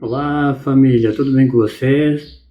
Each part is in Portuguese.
Olá família, tudo bem com vocês?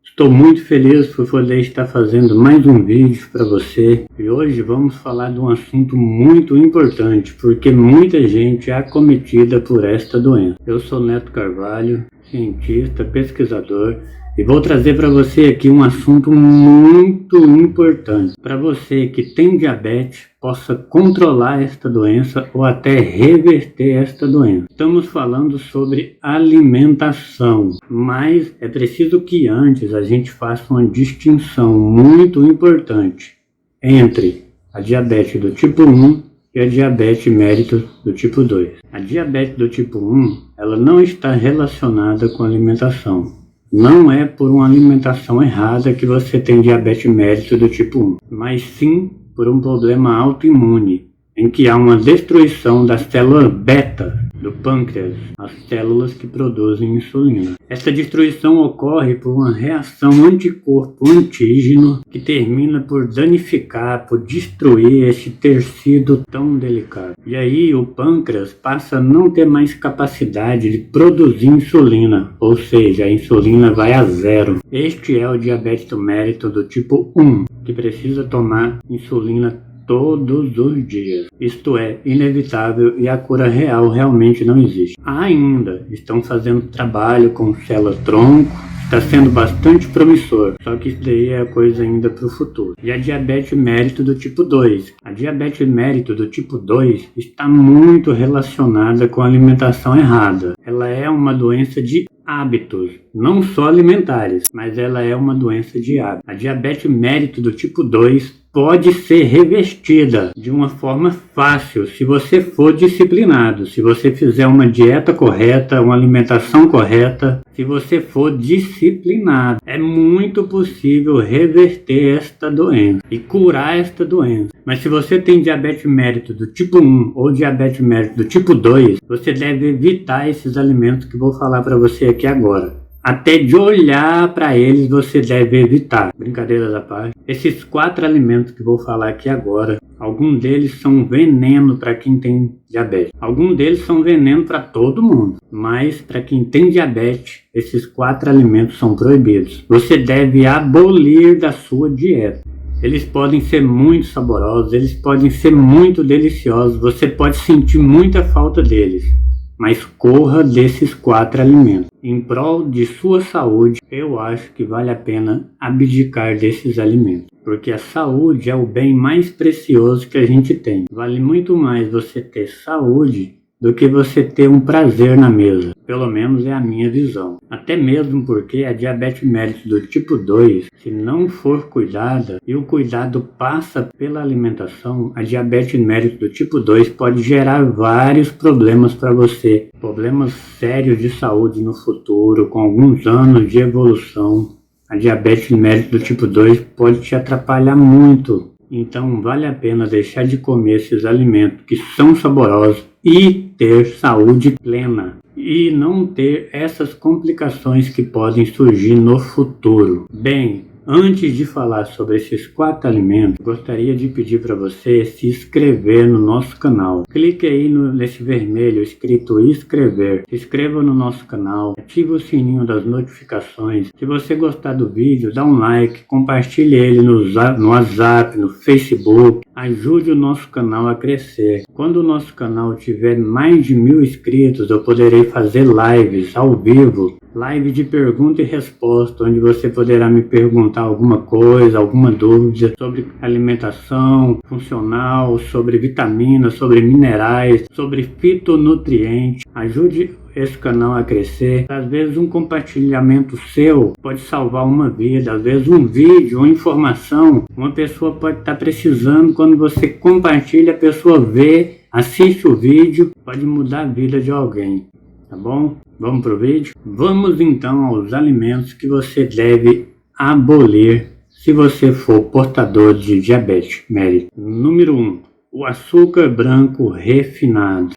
Estou muito feliz por poder estar fazendo mais um vídeo para você e hoje vamos falar de um assunto muito importante porque muita gente é acometida por esta doença. Eu sou Neto Carvalho, cientista, pesquisador e vou trazer para você aqui um assunto muito importante para você que tem diabetes possa controlar esta doença ou até reverter esta doença. Estamos falando sobre alimentação, mas é preciso que antes a gente faça uma distinção muito importante entre a diabetes do tipo 1 e a diabetes mellitus do tipo 2. A diabetes do tipo 1, ela não está relacionada com a alimentação. Não é por uma alimentação errada que você tem diabetes mellitus do tipo 1, mas sim por um problema autoimune, em que há uma destruição das células beta do pâncreas, as células que produzem insulina. Essa destruição ocorre por uma reação anticorpo-antígeno que termina por danificar, por destruir este tecido tão delicado. E aí o pâncreas passa a não ter mais capacidade de produzir insulina, ou seja, a insulina vai a zero. Este é o diabetes mellitus do tipo 1, que precisa tomar insulina todos os dias. Isto é inevitável e a cura real realmente não existe. Ainda estão fazendo trabalho com célula-tronco, está sendo bastante promissor, só que isso daí é coisa ainda para o futuro. E a diabetes mellitus do tipo 2. A diabetes mellitus do tipo 2 está muito relacionada com a alimentação errada. Ela é uma doença de hábitos, não só alimentares, mas ela é uma doença de hábitos. A diabetes mellitus do tipo 2 pode ser revertida de uma forma fácil se você for disciplinado, se você fizer uma dieta correta, uma alimentação correta, se você for disciplinado. É muito possível reverter esta doença e curar esta doença. Mas se você tem diabetes mellitus do tipo 1 ou diabetes mellitus do tipo 2, você deve evitar esses alimentos que vou falar para você aqui agora. Até de olhar para eles você deve evitar. Brincadeiras à parte. Esses 4 alimentos que vou falar aqui agora, alguns deles são veneno para quem tem diabetes. Alguns deles são veneno para todo mundo. Mas para quem tem diabetes, esses 4 alimentos são proibidos. Você deve abolir da sua dieta. Eles podem ser muito saborosos, eles podem ser muito deliciosos. Você pode sentir muita falta deles. Mas corra desses 4 alimentos. Em prol de sua saúde, eu acho que vale a pena abdicar desses alimentos. Porque a saúde é o bem mais precioso que a gente tem. Vale muito mais você ter saúde do que você ter um prazer na mesa. Pelo menos é a minha visão. Até mesmo porque a diabetes mellitus do tipo 2, se não for cuidada, e o cuidado passa pela alimentação, a diabetes mellitus do tipo 2 pode gerar vários problemas para você. Problemas sérios de saúde no futuro, com alguns anos de evolução. A diabetes mellitus do tipo 2 pode te atrapalhar muito. Então vale a pena deixar de comer esses alimentos que são saborosos e ter saúde plena e não ter essas complicações que podem surgir no futuro. Bem, antes de falar sobre esses 4 alimentos, gostaria de pedir para você se inscrever no nosso canal. Clique aí nesse vermelho escrito inscrever. Se inscreva no nosso canal, ative o sininho das notificações. Se você gostar do vídeo, dá um like, compartilhe ele no WhatsApp, no Facebook. Ajude o nosso canal a crescer. Quando o nosso canal tiver mais de 1000 inscritos, eu poderei fazer lives ao vivo. Live de pergunta e resposta, onde você poderá me perguntar alguma coisa, alguma dúvida sobre alimentação funcional, sobre vitaminas, sobre minerais, sobre fitonutrientes. Ajude esse canal a crescer. Às vezes um compartilhamento seu pode salvar uma vida, às vezes um vídeo, uma informação, uma pessoa pode estar precisando, quando você compartilha, a pessoa vê, assiste o vídeo, pode mudar a vida de alguém. Tá bom? Vamos pro vídeo? Vamos então aos alimentos que você deve abolir se você for portador de diabetes mellitus. Número 1. O açúcar branco refinado.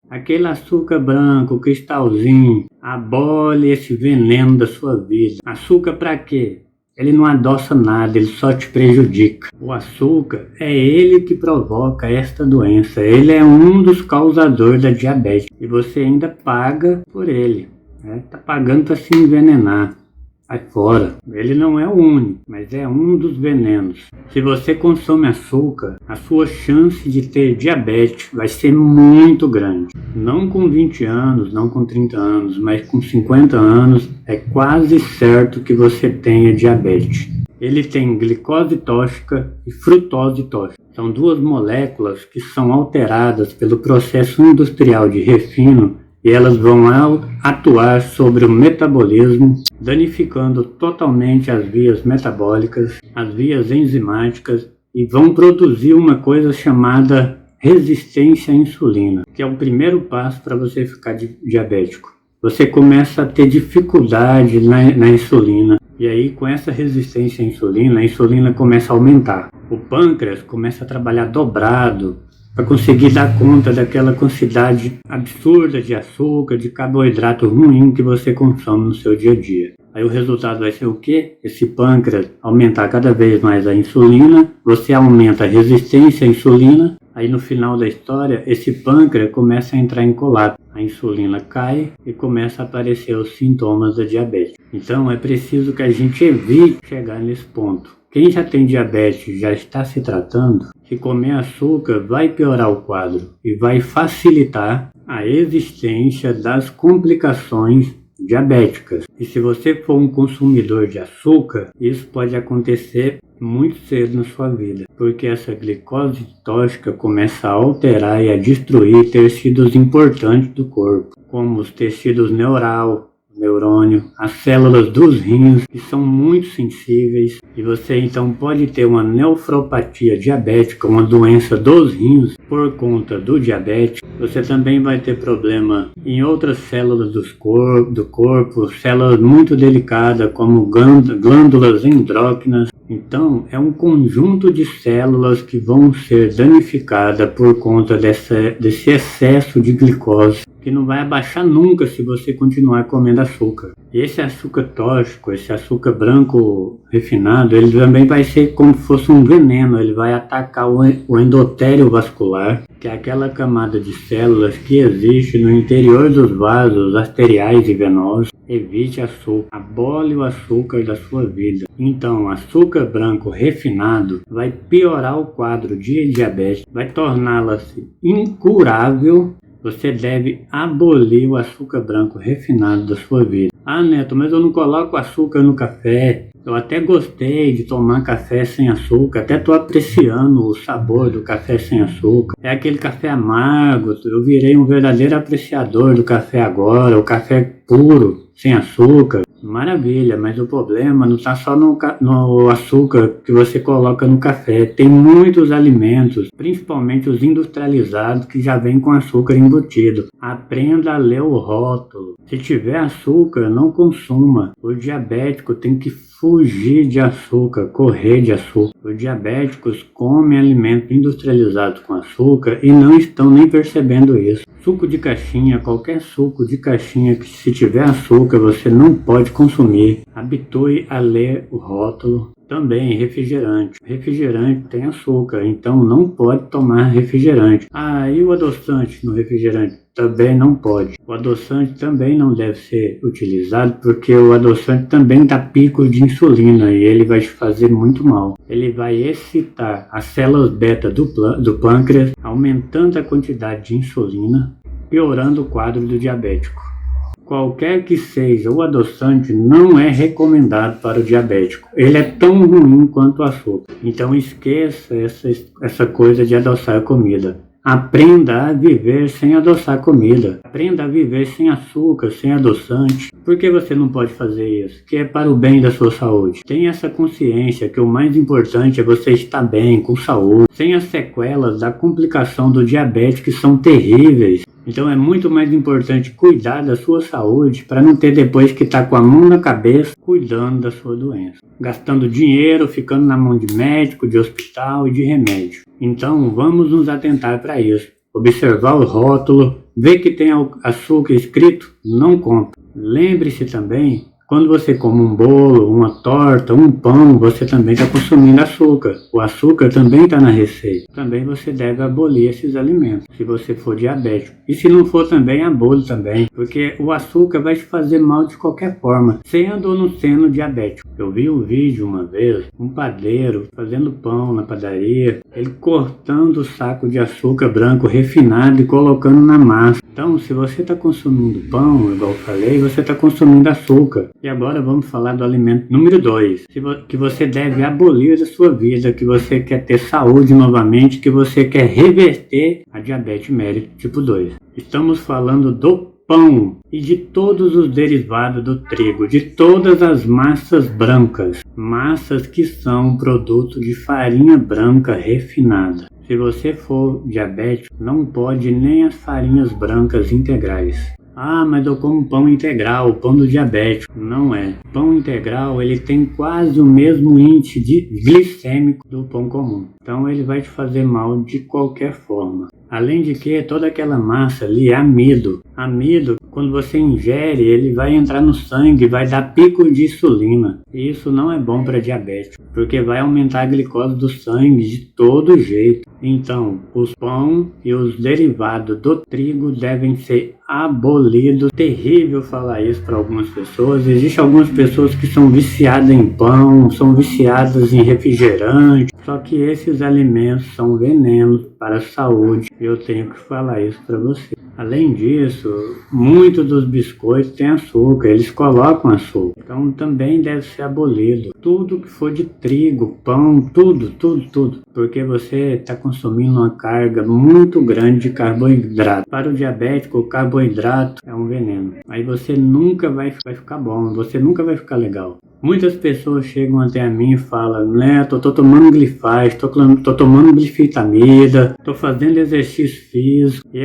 Aquele açúcar branco, cristalzinho, abole esse veneno da sua vida. Açúcar para quê? ele não adoça nada, ele só te prejudica. O açúcar é ele que provoca esta doença, ele é um dos causadores da diabetes e você ainda paga por ele, né? Tá pagando para se envenenar. Sai fora. Ele não é o único, mas é um dos venenos. Se você consome açúcar, a sua chance de ter diabetes vai ser muito grande. Não com 20 anos, não com 30 anos, mas com 50 anos é quase certo que você tenha diabetes. Ele tem glicose tóxica e frutose tóxica. São duas moléculas que são alteradas pelo processo industrial de refino e elas vão atuar sobre o metabolismo, danificando totalmente as vias metabólicas, as vias enzimáticas e vão produzir uma coisa chamada resistência à insulina, que é o primeiro passo para você ficar diabético. Você começa a ter dificuldade na insulina e aí com essa resistência à insulina, a insulina começa a aumentar. O pâncreas começa a trabalhar dobrado para conseguir dar conta daquela quantidade absurda de açúcar, de carboidrato ruim que você consome no seu dia a dia. Aí o resultado vai ser o quê? Esse pâncreas aumentar cada vez mais a insulina, você aumenta a resistência à insulina, aí no final da história esse pâncreas começa a entrar em colapso. A insulina cai e começa a aparecer os sintomas da diabetes. Então é preciso que a gente evite chegar nesse ponto. Quem já tem diabetes, já está se tratando, se comer açúcar vai piorar o quadro e vai facilitar a existência das complicações diabéticas. E se você for um consumidor de açúcar, isso pode acontecer muito cedo na sua vida, porque essa glicose tóxica começa a alterar e a destruir tecidos importantes do corpo, como os tecidos neural, neurônio, as células dos rins, que são muito sensíveis, e você então pode ter uma nefropatia diabética, uma doença dos rins por conta do diabetes. Você também vai ter problema em outras células do corpo, células muito delicadas como glândulas endócrinas. Então é um conjunto de células que vão ser danificadas por conta desse excesso de glicose, que não vai abaixar nunca se você continuar comendo açúcar. E esse açúcar tóxico, esse açúcar branco refinado, ele também vai ser como se fosse um veneno, ele vai atacar o endotélio vascular, que é aquela camada de células que existe no interior dos vasos arteriais e venosos. Evite açúcar, abole o açúcar da sua vida. Então, açúcar branco refinado vai piorar o quadro de diabetes, vai torná-la incurável. Você deve abolir o açúcar branco refinado da sua vida. Ah, Neto, mas eu não coloco açúcar no café. Eu até gostei de tomar café sem açúcar, até estou apreciando o sabor do café sem açúcar. É aquele café amargo, eu virei um verdadeiro apreciador do café agora, o café puro, sem açúcar. Maravilha, mas o problema não está só no açúcar que você coloca no café. Tem muitos alimentos, principalmente os industrializados, que já vêm com açúcar embutido. Aprenda a ler o rótulo. Se tiver açúcar, não consuma. O diabético tem que fugir de açúcar, correr de açúcar. Os diabéticos comem alimentos industrializados com açúcar e não estão nem percebendo isso. Suco de caixinha, qualquer suco de caixinha que se tiver açúcar você não pode consumir. Habitue a ler o rótulo. Também refrigerante. Refrigerante tem açúcar, então não pode tomar refrigerante. Ah, e o adoçante no refrigerante? Também não pode. O adoçante também não deve ser utilizado porque o adoçante também dá pico de insulina e ele vai te fazer muito mal. Ele vai excitar as células beta do pâncreas, aumentando a quantidade de insulina, piorando o quadro do diabético. Qualquer que seja o adoçante não é recomendado para o diabético. Ele é tão ruim quanto o açúcar. Então esqueça essa coisa de adoçar a comida. Aprenda a viver sem adoçar comida. Aprenda a viver sem açúcar, sem adoçante. Por que você não pode fazer isso? Que é para o bem da sua saúde. Tenha essa consciência que o mais importante é você estar bem, com saúde, sem as sequelas da complicação do diabetes que são terríveis. Então é muito mais importante cuidar da sua saúde para não ter depois que estar com a mão na cabeça cuidando da sua doença. Gastando dinheiro, ficando na mão de médico, de hospital e de remédio. Então vamos nos atentar para isso. Observar o rótulo, ver que tem açúcar escrito, não compre. Lembre-se também Quando você come um bolo, uma torta, um pão, você também está consumindo açúcar. O açúcar também está na receita. Também você deve abolir esses alimentos, se você for diabético. E se não for também, abole também, porque o açúcar vai te fazer mal de qualquer forma, sendo ou não sendo diabético. Eu vi um vídeo uma vez, um padeiro fazendo pão na padaria, ele cortando o saco de açúcar branco refinado e colocando na massa. Então, se você está consumindo pão, igual eu falei, você está consumindo açúcar. E agora vamos falar do alimento número 2, que você deve abolir da sua vida, que você quer ter saúde novamente, que você quer reverter a diabetes mellitus tipo 2. Estamos falando do pão e de todos os derivados do trigo, de todas as massas brancas, massas que são produto de farinha branca refinada. Se você for diabético, não pode nem as farinhas brancas integrais. Ah, mas eu como pão integral, pão do diabético. Não é. Pão integral, ele tem quase o mesmo índice glicêmico do pão comum. Então ele vai te fazer mal de qualquer forma. Além de que toda aquela massa ali é amido. Amido, quando você ingere, ele vai entrar no sangue, vai dar pico de insulina. E isso não é bom para diabético, porque vai aumentar a glicose do sangue de todo jeito. Então, os pão e os derivados do trigo devem ser abolidos. Terrível falar isso para algumas pessoas. Existem algumas pessoas que são viciadas em pão, são viciadas em refrigerante. Só que esses alimentos são venenos para a saúde. Eu tenho que falar isso para você. Além disso, muitos dos biscoitos têm açúcar, eles colocam açúcar. Então também deve ser abolido. Tudo que for de trigo, pão, tudo. Porque você está consumindo uma carga muito grande de carboidrato. Para o diabético, o carboidrato é um veneno. Aí você nunca vai ficar bom, você nunca vai ficar legal. Muitas pessoas chegam até a mim e falam, Neto, eu tô tomando glifaz, tô tomando glifetamida, tô fazendo exercício físico e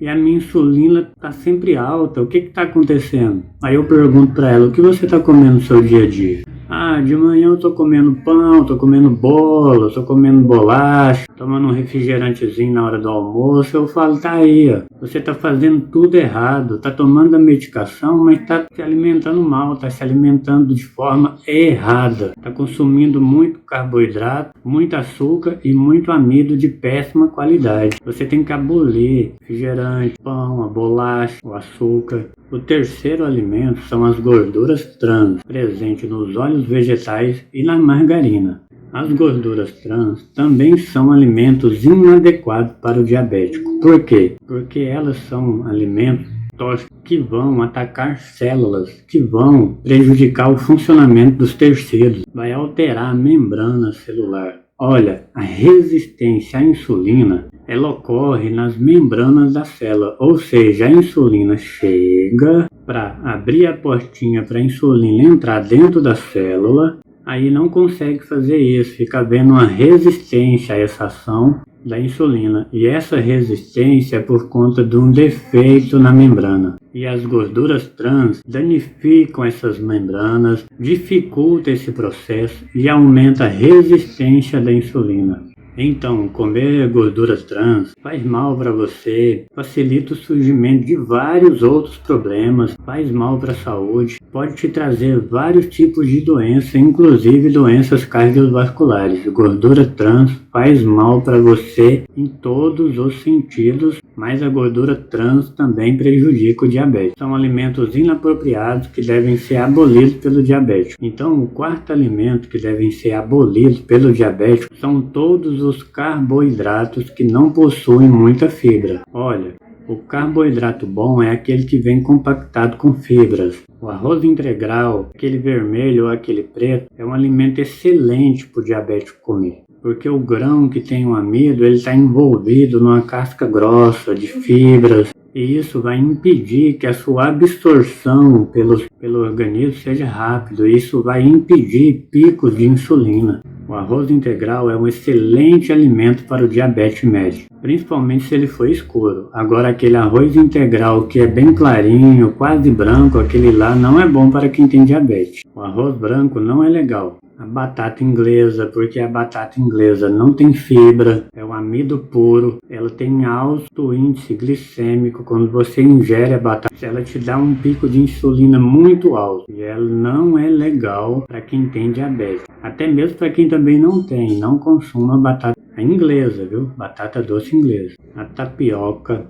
a minha insulina tá sempre alta, o que tá acontecendo? Aí eu pergunto pra ela, o que você tá comendo no seu dia a dia? Ah, de manhã eu tô comendo pão, tô comendo bolo, tô comendo bolacha, tomando um refrigerantezinho na hora do almoço. Eu falo, tá aí, ó, você tá fazendo tudo errado, tá tomando a medicação, mas tá se alimentando mal, tá se alimentando de forma errada. Tá consumindo muito carboidrato, muito açúcar e muito amido de péssima qualidade. Você tem que abolir refrigerante, pão, a bolacha, o açúcar. O terceiro alimento são as gorduras trans, presentes nos óleos vegetais e na margarina. As gorduras trans também são alimentos inadequados para o diabético. Por quê? Porque elas são alimentos tóxicos que vão atacar células, que vão prejudicar o funcionamento dos tecidos, vai alterar a membrana celular. Olha, a resistência à insulina, ela ocorre nas membranas da célula, ou seja, a insulina chega para abrir a portinha para a insulina entrar dentro da célula, aí não consegue fazer isso, fica havendo uma resistência a essa ação da insulina, e essa resistência é por conta de um defeito na membrana. E as gorduras trans danificam essas membranas, dificultam esse processo e aumenta a resistência da insulina. Então, comer gorduras trans faz mal para você, facilita o surgimento de vários outros problemas, faz mal para a saúde, pode te trazer vários tipos de doenças, inclusive doenças cardiovasculares. Gordura trans faz mal para você em todos os sentidos, mas a gordura trans também prejudica o diabetes. São alimentos inapropriados que devem ser abolidos pelo diabético. Então, o quarto alimento que devem ser abolidos pelo diabético são todos os carboidratos que não possuem muita fibra. Olha, o carboidrato bom é aquele que vem compactado com fibras. O arroz integral, aquele vermelho ou aquele preto, é um alimento excelente para o diabético comer. Porque o grão que tem o amido, ele está envolvido numa casca grossa de fibras. E isso vai impedir que a sua absorção pelo organismo seja rápido. Isso vai impedir picos de insulina. O arroz integral é um excelente alimento para o diabetes médio, principalmente se ele for escuro. Agora aquele arroz integral que é bem clarinho, quase branco, aquele lá não é bom para quem tem diabetes. O arroz branco não é legal. a batata inglesa, porque a batata inglesa não tem fibra, é um amido puro, ela tem alto índice glicêmico. Quando você ingere a batata, ela te dá um pico de insulina muito alto e ela não é legal para quem tem diabetes. Até mesmo para quem também não tem, não consuma batata inglesa, viu? Batata doce inglesa. A tapioca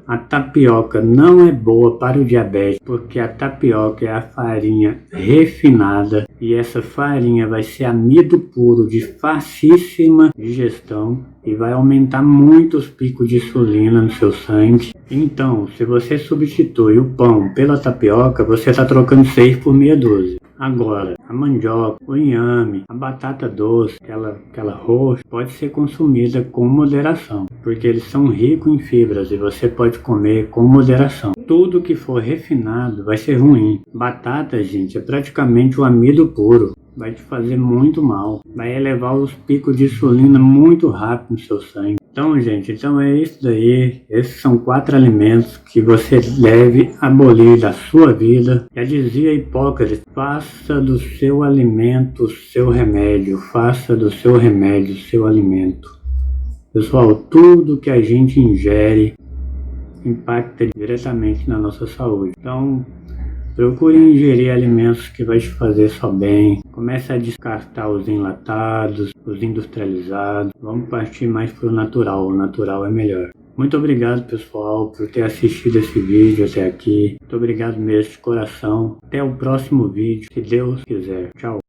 não é boa para o diabetes, porque a tapioca é a farinha refinada e essa farinha vai ser amido puro de facíssima digestão e vai aumentar muito os picos de insulina no seu sangue. Então, se você substitui o pão pela tapioca, você está trocando 6 por meia dúzia. Agora, a mandioca, o inhame, a batata doce, aquela roxa, pode ser consumida com moderação, porque eles são ricos em fibras e você pode comer com moderação. Tudo que for refinado vai ser ruim. Batata, gente, é praticamente o amido puro. Vai te fazer muito mal, vai elevar os picos de insulina muito rápido no seu sangue. Então, gente, é isso daí. Esses são 4 alimentos que você deve abolir da sua vida. Já dizia Hipócrates, faça do seu alimento o seu remédio, faça do seu remédio o seu alimento. Pessoal, tudo que a gente ingere impacta diretamente na nossa saúde. Então, procure ingerir alimentos que vai te fazer só bem. Comece a descartar os enlatados, os industrializados. Vamos partir mais para o natural. O natural é melhor. Muito obrigado, pessoal, por ter assistido esse vídeo até aqui. Muito obrigado mesmo de coração. Até o próximo vídeo, se Deus quiser. Tchau.